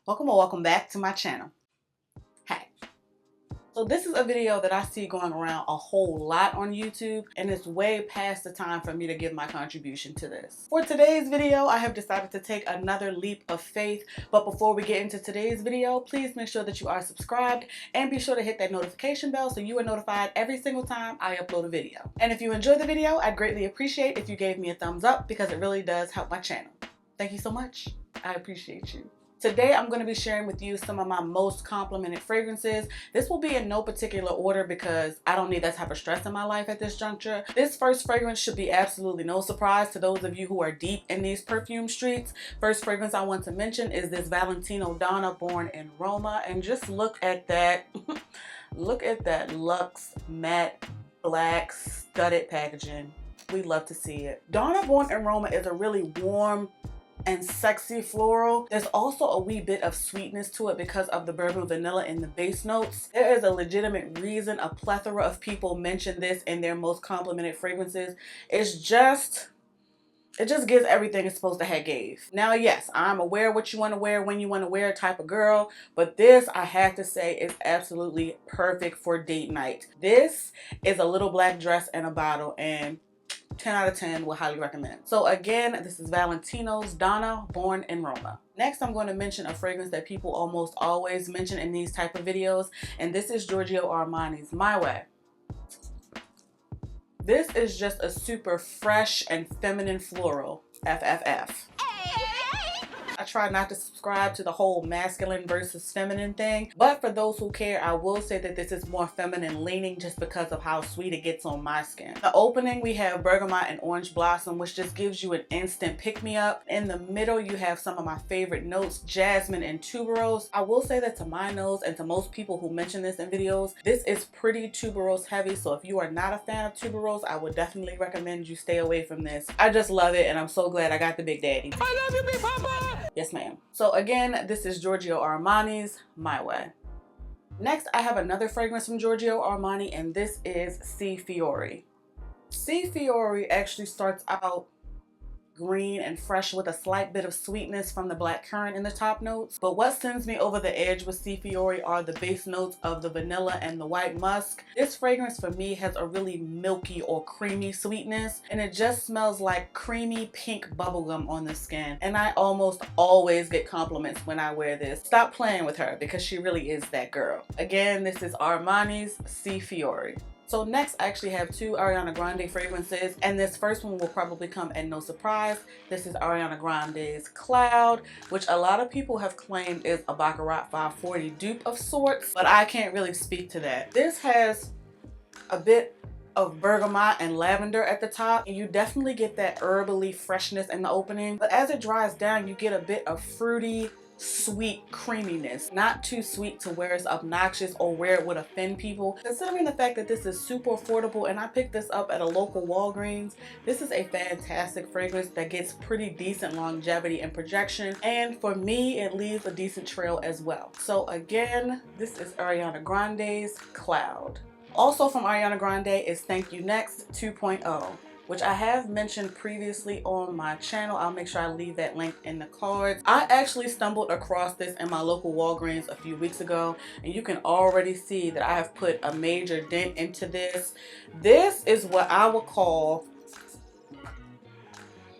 Welcome or welcome back to my channel. Hey. So this is a video that I see going around a whole lot on YouTube, and it's way past the time for me to give my contribution to this. For today's video, I have decided to take another leap of faith, but before we get into today's video, please make sure that you are subscribed and be sure to hit that notification bell so you are notified every single time I upload a video. And if you enjoyed the video, I'd greatly appreciate if you gave me a thumbs up because it really does help my channel. Thank you so much. I appreciate you. Today, I'm going to be sharing with you some of my most complimented fragrances. This will be in no particular order because I don't need that type of stress in my life at this juncture. This first fragrance should be absolutely no surprise to those of you who are deep in these perfume streets. First fragrance I want to mention is this Valentino Donna Born in Roma. And just look at that. Look at that luxe matte black studded packaging. We love to see it. Donna Born in Roma is a really warm and sexy floral. There's also a wee bit of sweetness to it because of the bourbon vanilla in the base notes. There is a legitimate reason a plethora of people mention this in their most complimented fragrances. It just gives everything it's supposed to have gave. Now, yes, I'm aware what you want to wear when you want to wear type of girl, but this, I have to say, is absolutely perfect for date night. This is a little black dress in a bottle, and 10 out of 10 will highly recommend. So again, this is Valentino's Donna Born in Roma. Next, I'm going to mention a fragrance that people almost always mention in these type of videos, and this is Giorgio Armani's My Way. This is just a super fresh and feminine floral, FFF. I try not to subscribe to the whole masculine versus feminine thing, but for those who care, I will say that this is more feminine leaning just because of how sweet it gets on my skin. The opening, we have bergamot and orange blossom, which just gives you an instant pick-me-up. In the middle, you have some of my favorite notes, jasmine and tuberose. I will say that to my nose and to most people who mention this in videos, this is pretty tuberose heavy, so if you are not a fan of tuberose, I would definitely recommend you stay away from this. I just love it, and I'm so glad I got the Big Daddy. I love you, Big Papa! Yes, ma'am. So again, this is Giorgio Armani's My Way. Next, I have another fragrance from Giorgio Armani, and this is Seafiori. Seafiori actually starts out green and fresh with a slight bit of sweetness from the black currant in the top notes. But what sends me over the edge with Seafiori are the base notes of the vanilla and the white musk. This fragrance for me has a really milky or creamy sweetness, and it just smells like creamy pink bubblegum on the skin. And I almost always get compliments when I wear this. Stop playing with her because she really is that girl. Again, this is Armani's Seafiori. So next, I actually have two Ariana Grande fragrances, and this first one will probably come at no surprise. This is Ariana Grande's Cloud, which a lot of people have claimed is a Baccarat 540 dupe of sorts, but I can't really speak to that. This has a bit of bergamot and lavender at the top, and you definitely get that herbally freshness in the opening, but as it dries down, you get a bit of fruity, sweet creaminess. Not too sweet to where it's obnoxious or where it would offend people. Considering the fact that this is super affordable and I picked this up at a local Walgreens, this is a fantastic fragrance that gets pretty decent longevity and projection, and for me it leaves a decent trail as well. So again, this is Ariana Grande's Cloud. Also from Ariana Grande is Thank You Next 2.0, which I have mentioned previously on my channel. I'll make sure I leave that link in the cards. I actually stumbled across this in my local Walgreens a few weeks ago, and you can already see that I have put a major dent into this. This is what I would call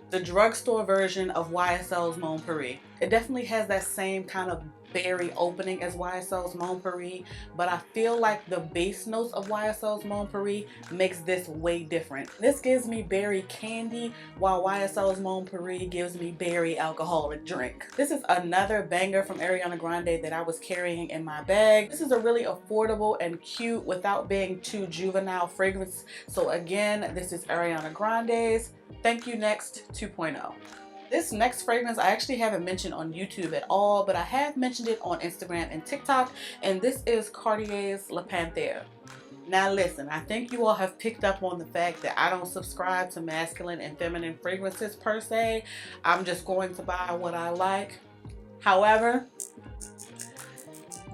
the drugstore version of YSL's Mon Paris. It definitely has that same kind of berry opening as YSL's Mon Paris, but I feel like the base notes of YSL's Mon Paris makes this way different. This gives me berry candy, while YSL's Mon Paris gives me berry alcoholic drink. This is another banger from Ariana Grande that I was carrying in my bag. This is a really affordable and cute without being too juvenile fragrance. So again, this is Ariana Grande's Thank You Next 2.0. This next fragrance I actually haven't mentioned on YouTube at all, but I have mentioned it on Instagram and TikTok, and this is Cartier's La Parfum. Now listen, I think you all have picked up on the fact that I don't subscribe to masculine and feminine fragrances per se. I'm just going to buy what I like. However,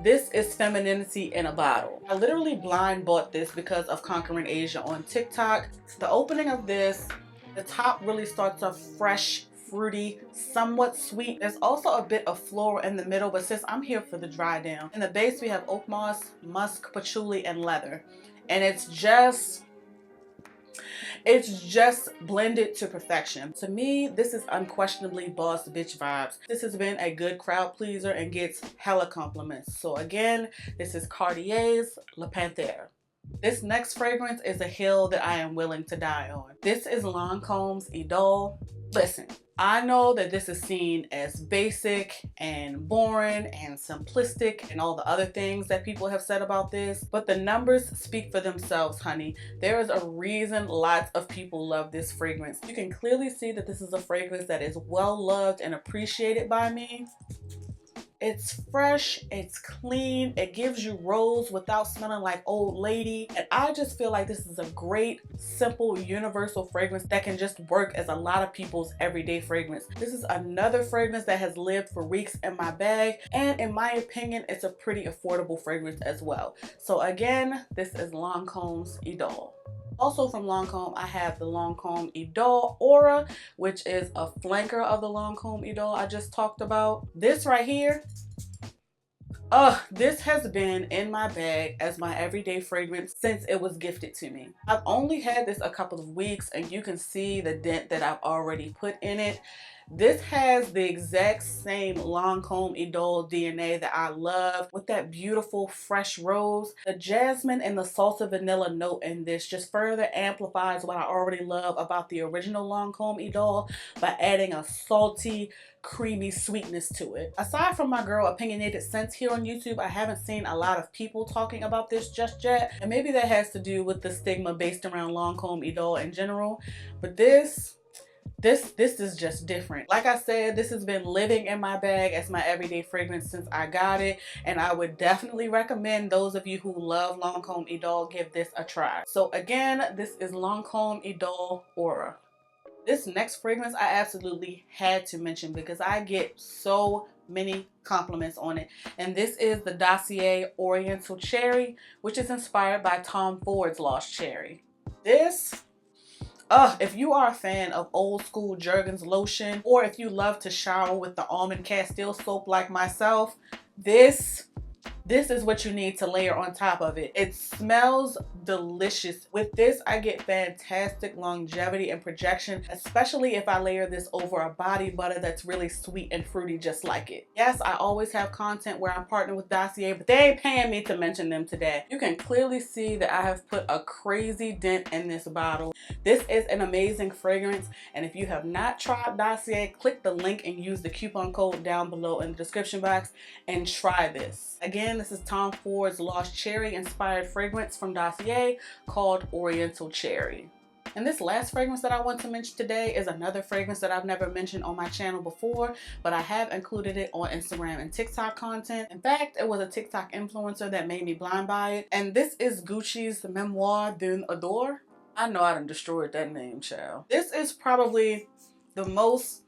this is femininity in a bottle. I literally blind bought this because of Conquering Asia on TikTok. The opening of this, the top really starts off fresh, fruity, somewhat sweet. There's also a bit of floral in the middle, but since I'm here for the dry down. In the base, we have oak moss, musk, patchouli, and leather. And it's just blended to perfection. To me, this is unquestionably boss bitch vibes. This has been a good crowd pleaser and gets hella compliments. So again, this is Cartier's La Parfum. This next fragrance is a hill that I am willing to die on. This is Lancome's Idol. Listen, I know that this is seen as basic and boring and simplistic and all the other things that people have said about this, but the numbers speak for themselves, honey. There is a reason lots of people love this fragrance. You can clearly see that this is a fragrance that is well loved and appreciated by me. It's fresh, it's clean, it gives you rose without smelling like old lady. And I just feel like this is a great, simple, universal fragrance that can just work as a lot of people's everyday fragrance. This is another fragrance that has lived for weeks in my bag. And in my opinion, it's a pretty affordable fragrance as well. So again, this is Lancome's Idol. Also from Lancome, I have the Lancome Idol Aura, which is a flanker of the Lancome Idol I just talked about. This right here, this has been in my bag as my everyday fragrance since it was gifted to me. I've only had this a couple of weeks and you can see the dent that I've already put in it. This has the exact same Lancome Idol DNA that I love, with that beautiful fresh rose. The jasmine and the salsa vanilla note in this just further amplifies what I already love about the original Lancome Idol by adding a salty, creamy sweetness to it. Aside from my girl Opinionated Scents here on YouTube, I haven't seen a lot of people talking about this just yet, and maybe that has to do with the stigma based around Lancome Idol in general, but this is just different. Like I said, this has been living in my bag as my everyday fragrance since I got it, and I would definitely recommend those of you who love Lancome Idol give this a try. So again, this is Lancome Idol Aura. This next fragrance I absolutely had to mention because I get so many compliments on it, and this is the Dossier Oriental Cherry, which is inspired by Tom Ford's Lost Cherry. This, if you are a fan of old school Jergens lotion, or if you love to shower with the Almond Castile soap like myself, this is what you need to layer on top of it. It smells delicious. With this, I get fantastic longevity and projection, especially if I layer this over a body butter that's really sweet and fruity just like it. Yes, I always have content where I'm partnered with Dossier, but they ain't paying me to mention them today. You can clearly see that I have put a crazy dent in this bottle. This is an amazing fragrance, and if you have not tried Dossier, click the link and use the coupon code down below in the description box and try this. Again, this is Tom Ford's Lost Cherry inspired fragrance from Dossier called Oriental Cherry. And this last fragrance that I want to mention today is another fragrance that I've never mentioned on my channel before, but I have included it on Instagram and TikTok content. In fact, it was a TikTok influencer that made me blind buy it. And this is Gucci's Memoire d'un Adore. I know I done destroyed that name, child. This is probably the most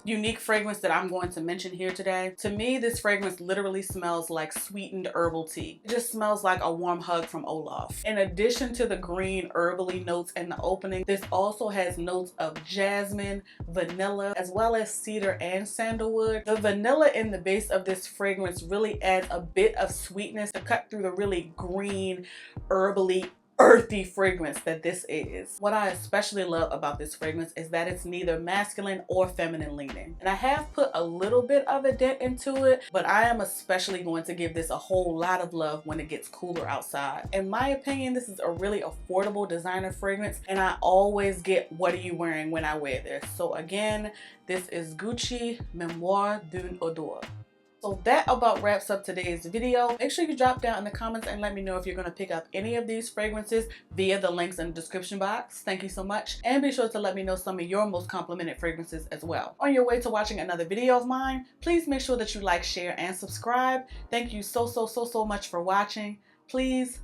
unique fragrance that I'm going to mention here today. To me, this fragrance literally smells like sweetened herbal tea. It just smells like a warm hug from Olaf. In addition to the green herbally notes in the opening, this also has notes of jasmine, vanilla, as well as cedar and sandalwood. The vanilla in the base of this fragrance really adds a bit of sweetness to cut through the really green, herbally, earthy fragrance that this is. What I especially love about this fragrance is that it's neither masculine or feminine leaning. And I have put a little bit of a dent into it, but I am especially going to give this a whole lot of love when it gets cooler outside. In my opinion, this is a really affordable designer fragrance, and I always get what are you wearing when I wear this. So again, this is Gucci Memoire d'un Adore. So that about wraps up today's video. Make sure you drop down in the comments and let me know if you're going to pick up any of these fragrances via the links in the description box. Thank you so much. And be sure to let me know some of your most complimented fragrances as well. On your way to watching another video of mine, please make sure that you like, share, and subscribe. Thank you so much for watching. Please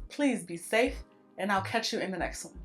be safe, and I'll catch you in the next one.